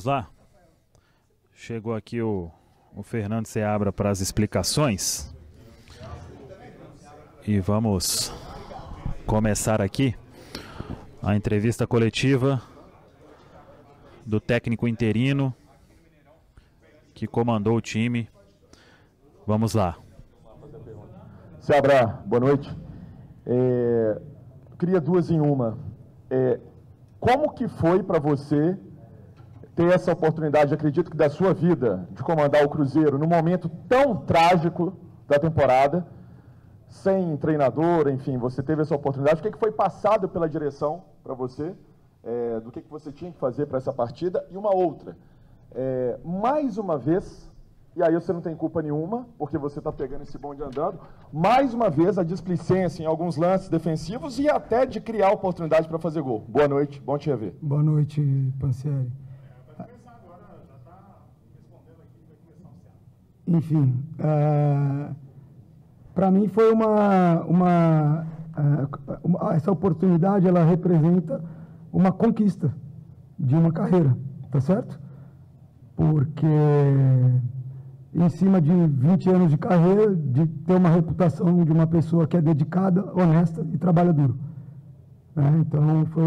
Vamos lá? Chegou aqui o Fernando Seabra para as explicações. E vamos começar aqui a entrevista coletiva do técnico interino que comandou o time. Vamos lá. Seabra, boa noite. Eu queria duas em uma. Como que foi para você ter essa oportunidade, acredito que da sua vida, de comandar o Cruzeiro num momento tão trágico da temporada, sem treinador, enfim, você teve essa oportunidade. O que foi passado pela direção para você, do que você tinha que fazer para essa partida? E uma outra, mais uma vez, e aí você não tem culpa nenhuma, porque você está pegando esse bonde andando, mais uma vez a displicência em alguns lances defensivos e até de criar oportunidade para fazer gol. Boa noite, bom te rever. Boa noite, Pansieri. Vai começar agora, já está respondendo aqui, vai começar o Seabra. Enfim, para mim foi essa oportunidade, ela representa uma conquista de uma carreira, tá certo? Porque em cima de 20 anos de carreira, de ter uma reputação de uma pessoa que é dedicada, honesta e trabalha duro. Então, foi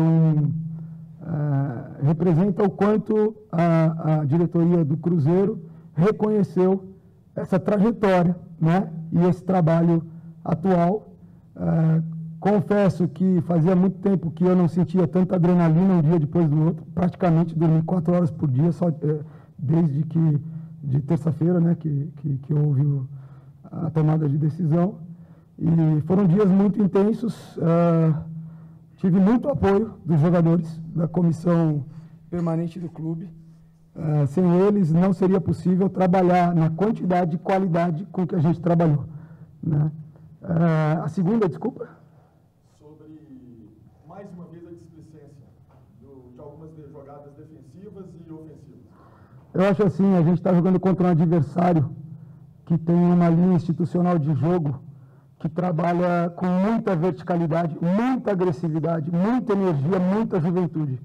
representa o quanto a diretoria do Cruzeiro reconheceu essa trajetória, né? E esse trabalho atual. Confesso que fazia muito tempo que eu não sentia tanta adrenalina um dia depois do outro, praticamente dormi 4 horas por dia, só desde que de terça-feira, né, que houve a tomada de decisão. E foram dias muito intensos. Tive muito apoio dos jogadores, da comissão permanente do clube. Sem eles, não seria possível trabalhar na quantidade e qualidade com que a gente trabalhou, né? A segunda, desculpa? Sobre, mais uma vez, a displicência de algumas jogadas defensivas e ofensivas. Eu acho assim, a gente está jogando contra um adversário que tem uma linha institucional de jogo que trabalha com muita verticalidade, muita agressividade, muita energia, muita juventude.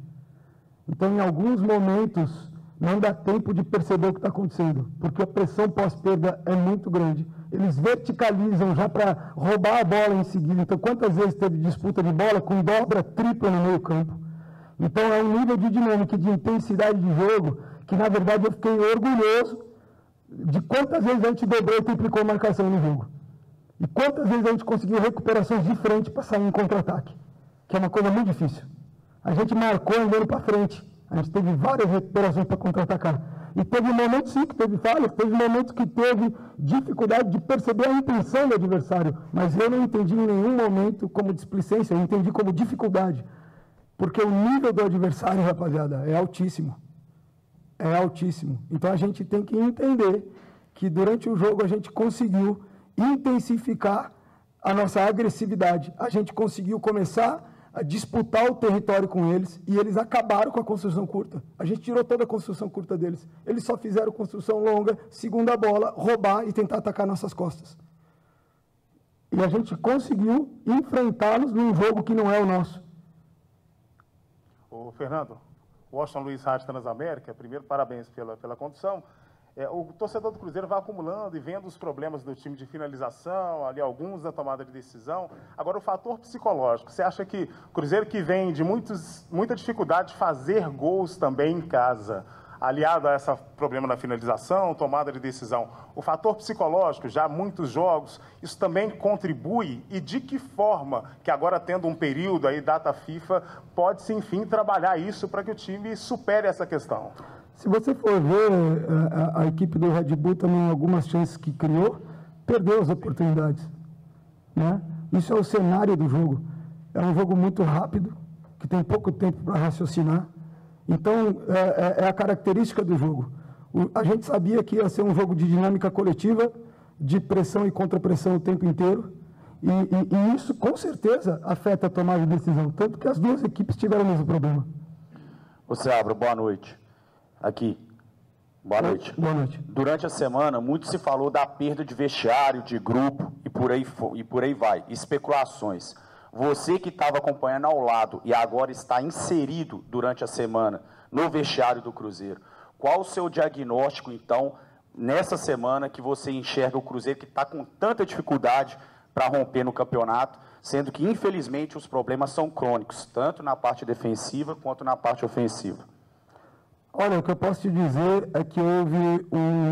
Então, em alguns momentos, não dá tempo de perceber o que está acontecendo, porque a pressão pós-perda é muito grande. Eles verticalizam já para roubar a bola em seguida. Então, quantas vezes teve disputa de bola com dobra, tripla no meio campo? Então, é um nível de dinâmica e de intensidade de jogo que, na verdade, eu fiquei orgulhoso de quantas vezes a gente dobrou e triplicou a marcação no jogo. E quantas vezes a gente conseguiu recuperações de frente para sair em contra-ataque, que é uma coisa muito difícil. A gente marcou andando para frente. A gente teve várias recuperações para contra-atacar. E teve momentos, sim, que teve falhas, teve momentos que teve dificuldade de perceber a intenção do adversário. Mas eu não entendi em nenhum momento como displicência, eu entendi como dificuldade. Porque o nível do adversário, rapaziada, é altíssimo. É altíssimo. Então a gente tem que entender que durante o jogo a gente conseguiu intensificar a nossa agressividade. A gente conseguiu começar a disputar o território com eles e eles acabaram com a construção curta. A gente tirou toda a construção curta deles. Eles só fizeram construção longa, segunda bola, roubar e tentar atacar nossas costas. E a gente conseguiu enfrentá-los num jogo que não é o nosso. Ô, Fernando, Washington Luiz, Rádio Transamérica, primeiro, parabéns pela condução. O torcedor do Cruzeiro vai acumulando e vendo os problemas do time de finalização, ali alguns da tomada de decisão. Agora, o fator psicológico, você acha que o Cruzeiro, que vem de muita dificuldade de fazer gols também em casa, aliado a esse problema na finalização, tomada de decisão, o fator psicológico, já muitos jogos, isso também contribui? E de que forma que agora, tendo um período aí, data FIFA, pode-se, enfim, trabalhar isso para que o time supere essa questão? Se você for ver, a equipe do Red Bull também, algumas chances que criou, perdeu as oportunidades, né? Isso é o cenário do jogo. É um jogo muito rápido, que tem pouco tempo para raciocinar. Então, é a característica do jogo. A gente sabia que ia ser um jogo de dinâmica coletiva, de pressão e contra-pressão o tempo inteiro, e isso, com certeza, afeta a tomada de decisão, tanto que as duas equipes tiveram o mesmo problema. Seabra, boa noite. Aqui. Boa noite. Boa noite. Durante a semana, muito se falou da perda de vestiário, de grupo e por aí vai. Especulações. Você que estava acompanhando ao lado e agora está inserido durante a semana no vestiário do Cruzeiro, Qual o seu diagnóstico, então, nessa semana que você enxerga o Cruzeiro que está com tanta dificuldade para romper no campeonato, sendo que, infelizmente, os problemas são crônicos, tanto na parte defensiva quanto na parte ofensiva? Olha, o que eu posso te dizer é que houve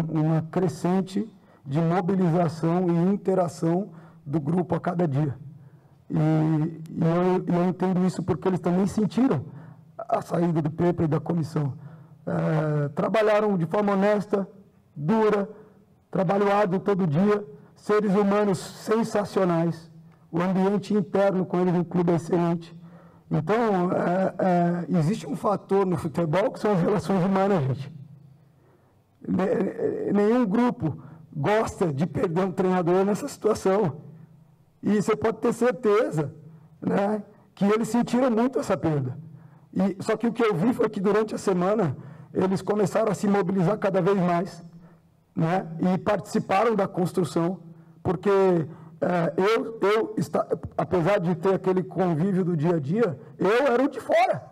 uma crescente de mobilização e interação do grupo a cada dia. E eu entendo isso porque eles também sentiram a saída do Pepa e da comissão. Trabalharam de forma honesta, dura, trabalho árduo todo dia, seres humanos sensacionais, o ambiente interno com eles no clube é excelente. Então, existe um fator no futebol que são as relações humanas, gente. Nenhum grupo gosta de perder um treinador nessa situação. E você pode ter certeza, né, que eles sentiram muito essa perda. Só que o que eu vi foi que durante a semana eles começaram a se mobilizar cada vez mais, né, e participaram da construção, porque apesar de ter aquele convívio do dia a dia, eu era o de fora.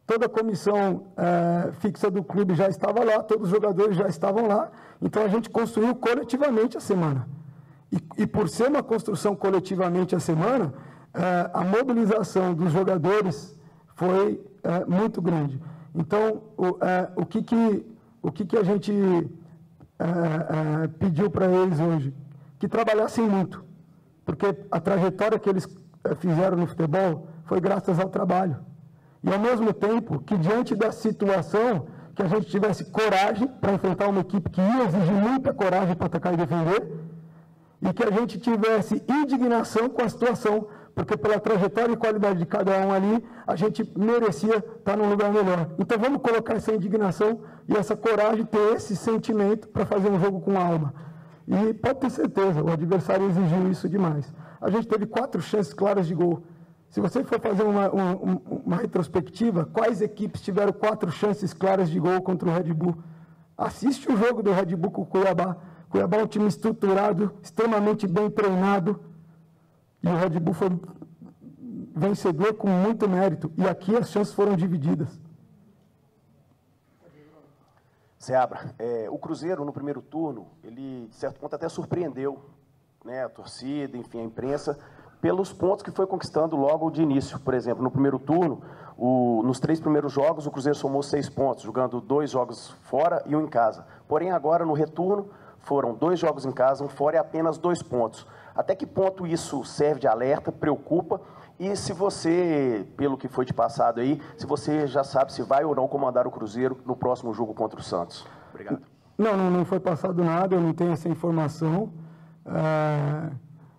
Toda a comissão fixa do clube já estava lá, todos os jogadores já estavam lá, então a gente construiu coletivamente a semana. E por ser uma construção coletivamente a semana, a mobilização dos jogadores foi muito grande. Então, o que a gente pediu para eles hoje? Que trabalhassem muito, porque a trajetória que eles fizeram no futebol foi graças ao trabalho. E, ao mesmo tempo, que diante da situação, que a gente tivesse coragem para enfrentar uma equipe que ia exigir muita coragem para atacar e defender, e que a gente tivesse indignação com a situação, porque pela trajetória e qualidade de cada um ali, a gente merecia estar num lugar melhor. Então vamos colocar essa indignação e essa coragem, ter esse sentimento para fazer um jogo com alma. E pode ter certeza, o adversário exigiu isso demais. A gente teve 4 chances claras de gol. Se você for fazer uma retrospectiva, quais equipes tiveram 4 chances claras de gol contra o Red Bull? Assiste o jogo do Red Bull com o Cuiabá. Cuiabá é um time estruturado, extremamente bem treinado, e o Red Bull foi vencedor com muito mérito, e aqui as chances foram divididas. Seabra, o Cruzeiro no primeiro turno, ele de certo ponto até surpreendeu, né, a torcida, enfim, a imprensa, pelos pontos que foi conquistando logo de início. Por exemplo, no primeiro turno, nos 3 primeiros jogos, o Cruzeiro somou 6 pontos, jogando 2 jogos fora e 1 em casa. Porém, agora no retorno, foram 2 jogos em casa, 1 fora e apenas 2 pontos. Até que ponto isso serve de alerta, preocupa? E se você, pelo que foi de passado aí, se você já sabe se vai ou não comandar o Cruzeiro no próximo jogo contra o Santos? Obrigado. Não foi passado nada, eu não tenho essa informação.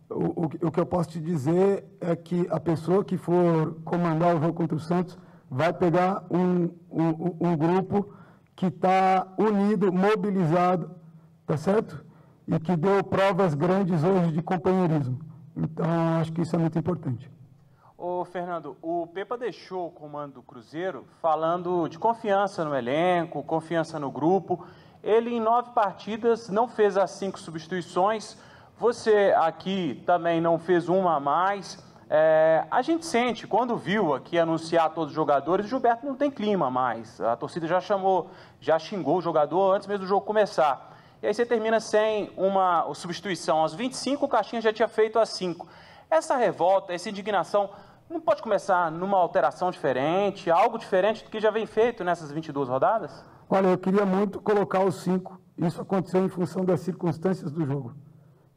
O que eu posso te dizer é que a pessoa que for comandar o jogo contra o Santos vai pegar um grupo que está unido, mobilizado, tá certo? E que deu provas grandes hoje de companheirismo. Então, acho que isso é muito importante. Ô, Fernando, o Pepa deixou o comando do Cruzeiro falando de confiança no elenco, confiança no grupo. Ele, em 9 partidas, não fez as 5 substituições. Você aqui também não fez uma a mais. A gente sente, quando viu aqui anunciar todos os jogadores, o Gilberto não tem clima mais. A torcida já xingou o jogador antes mesmo do jogo começar. E aí você termina sem uma substituição. Aos 25, o Caixinha já tinha feito as 5. Essa revolta, essa indignação, não pode começar numa alteração diferente, algo diferente do que já vem feito nessas 22 rodadas? Olha, eu queria muito colocar os 5. Isso aconteceu em função das circunstâncias do jogo.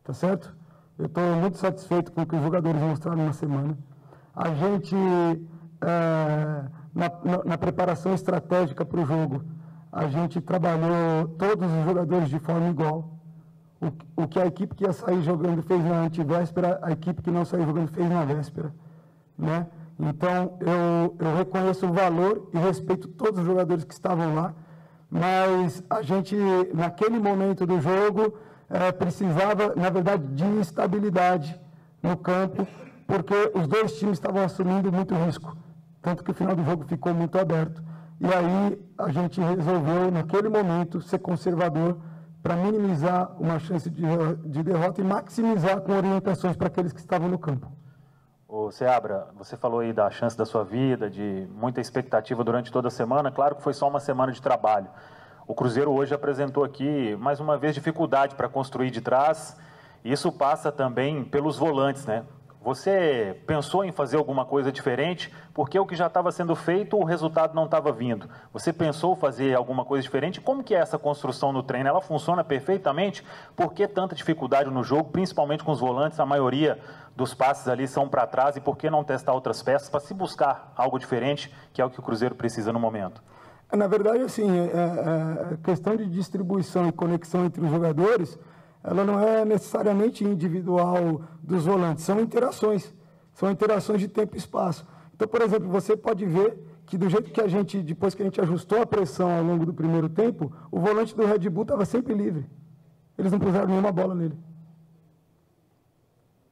Tá certo? Eu estou muito satisfeito com o que os jogadores mostraram na semana. A gente, na preparação estratégica para o jogo, a gente trabalhou todos os jogadores de forma igual. O que a equipe que ia sair jogando fez na antivéspera, a equipe que não saiu jogando fez na véspera, né? Então, eu reconheço o valor e respeito todos os jogadores que estavam lá, mas a gente, naquele momento do jogo, precisava, na verdade, de estabilidade no campo, porque os 2 times estavam assumindo muito risco, tanto que o final do jogo ficou muito aberto. E aí a gente resolveu, naquele momento, ser conservador para minimizar uma chance de derrota e maximizar com orientações para aqueles que estavam no campo. Ô, Seabra, você falou aí da chance da sua vida, de muita expectativa durante toda a semana. Claro que foi só uma semana de trabalho. O Cruzeiro hoje apresentou aqui, mais uma vez, dificuldade para construir de trás. Isso passa também pelos volantes, né? Você pensou em fazer alguma coisa diferente? Porque o que já estava sendo feito, o resultado não estava vindo. Você pensou fazer alguma coisa diferente? Como que é essa construção no treino? Ela funciona perfeitamente? Por que tanta dificuldade no jogo, principalmente com os volantes? A maioria dos passes ali são para trás. E por que não testar outras peças para se buscar algo diferente, que é o que o Cruzeiro precisa no momento? Na verdade, assim, a questão de distribuição e conexão entre os jogadores, ela não é necessariamente individual dos volantes, são interações de tempo e espaço. Então, por exemplo, você pode ver que do jeito que a gente, depois que a gente ajustou a pressão ao longo do primeiro tempo, o volante do Red Bull estava sempre livre. Eles não puseram nenhuma bola nele.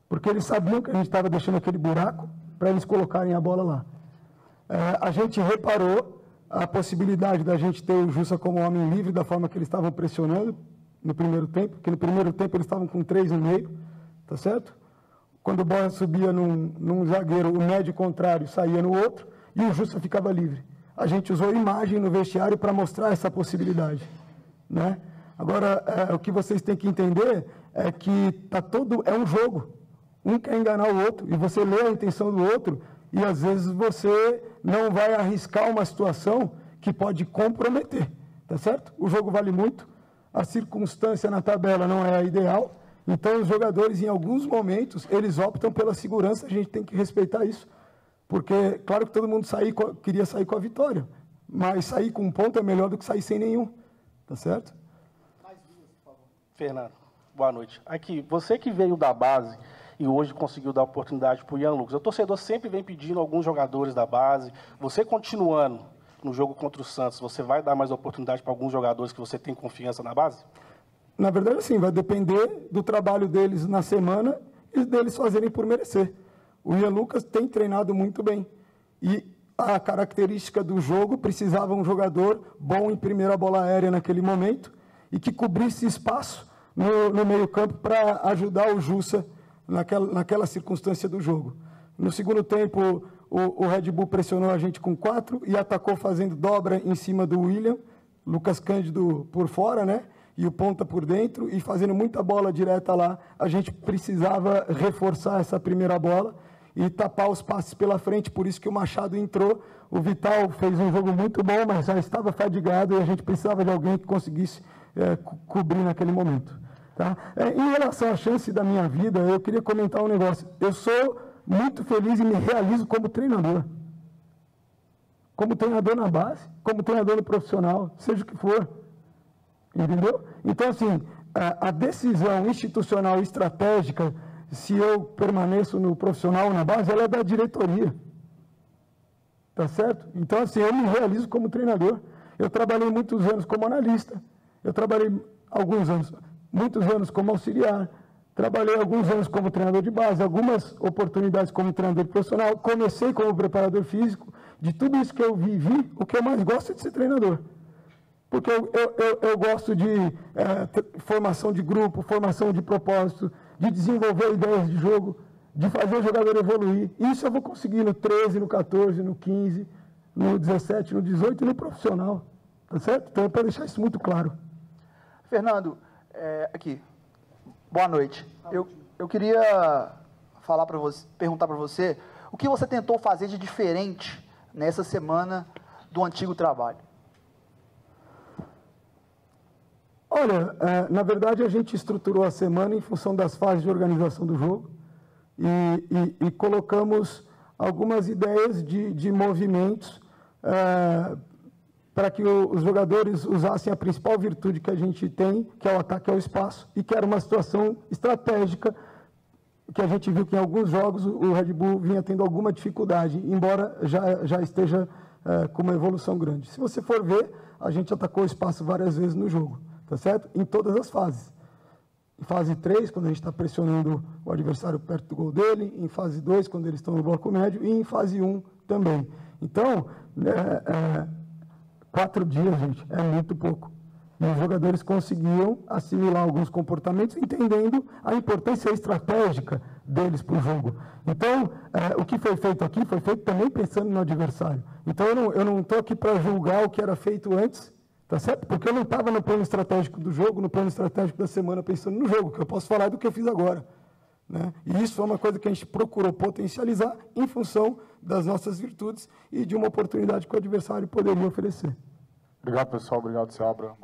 Porque eles sabiam que a gente estava deixando aquele buraco para eles colocarem a bola lá. A gente reparou a possibilidade da gente ter o Jussa como homem livre da forma que eles estavam pressionando no primeiro tempo, porque no primeiro tempo eles estavam com 3 no meio, tá certo? Quando o bola subia num zagueiro, o médio contrário saía no outro e o Jussa ficava livre. A gente usou imagem no vestiário para mostrar essa possibilidade, né? Agora, o que vocês têm que entender é que é um jogo. Um quer enganar o outro e você lê a intenção do outro e às vezes você não vai arriscar uma situação que pode comprometer, tá certo? O jogo vale muito. A circunstância na tabela não é a ideal, então os jogadores, em alguns momentos, eles optam pela segurança, a gente tem que respeitar isso, porque, claro que todo mundo queria sair com a vitória, mas sair com um ponto é melhor do que sair sem nenhum, tá certo? Mais duas, por favor. Fernando, boa noite. Aqui, você que veio da base e hoje conseguiu dar oportunidade para o Ian Lucas, o torcedor sempre vem pedindo alguns jogadores da base, você continuando no jogo contra o Santos, você vai dar mais oportunidade para alguns jogadores que você tem confiança na base? Na verdade, sim, vai depender do trabalho deles na semana e deles fazerem por merecer. O Ian Lucas tem treinado muito bem. E a característica do jogo precisava um jogador bom em primeira bola aérea naquele momento e que cobrisse espaço no meio campo para ajudar o Jussa naquela circunstância do jogo. No segundo tempo, o Red Bull pressionou a gente com 4 e atacou fazendo dobra em cima do William, Lucas Cândido por fora, né? E o ponta por dentro, e fazendo muita bola direta lá. A gente precisava reforçar essa primeira bola e tapar os passes pela frente, por isso que o Machado entrou. O Vital fez um jogo muito bom, mas já estava fadigado e a gente precisava de alguém que conseguisse cobrir naquele momento. Tá? Em relação à chance da minha vida, eu queria comentar um negócio. Eu sou muito feliz e me realizo como treinador. Como treinador na base, como treinador no profissional, seja o que for. Entendeu? Então, assim, a decisão institucional e estratégica, se eu permaneço no profissional ou na base, ela é da diretoria. Tá certo? Então, assim, eu me realizo como treinador. Eu trabalhei muitos anos como analista. Eu trabalhei muitos anos como auxiliar. Trabalhei alguns anos como treinador de base, algumas oportunidades como treinador profissional. Comecei como preparador físico. De tudo isso que eu vivi, o que eu mais gosto é de ser treinador. Porque eu gosto de formação de grupo, formação de propósito, de desenvolver ideias de jogo, de fazer o jogador evoluir. Isso eu vou conseguir no 13, no 14, no 15, no 17, no 18 e no profissional. Tá certo? Então, para deixar isso muito claro. Fernando, aqui. Boa noite. Eu queria perguntar para você o que você tentou fazer de diferente nessa semana do antigo trabalho. Olha, na verdade a gente estruturou a semana em função das fases de organização do jogo e colocamos algumas ideias de movimentos para que os jogadores usassem a principal virtude que a gente tem, que é o ataque ao espaço, e que era uma situação estratégica que a gente viu que em alguns jogos o Red Bull vinha tendo alguma dificuldade, embora já esteja com uma evolução grande. Se você for ver, a gente atacou o espaço várias vezes no jogo. Tá certo? Em todas as fases. Em fase 3, quando a gente está pressionando o adversário perto do gol dele, em fase 2, quando eles estão no bloco médio, e em fase 1 também. Então, 4 dias, gente, é muito pouco. E os jogadores conseguiam assimilar alguns comportamentos, entendendo a importância estratégica deles para o jogo. Então, o que foi feito aqui foi feito também pensando no adversário. Então, eu não estou aqui para julgar o que era feito antes, tá certo? Porque eu não estava no plano estratégico do jogo, no plano estratégico da semana, pensando no jogo, que eu posso falar do que eu fiz agora. Né? E isso é uma coisa que a gente procurou potencializar em função das nossas virtudes e de uma oportunidade que o adversário poderia oferecer. Obrigado, pessoal. Obrigado, Seabra.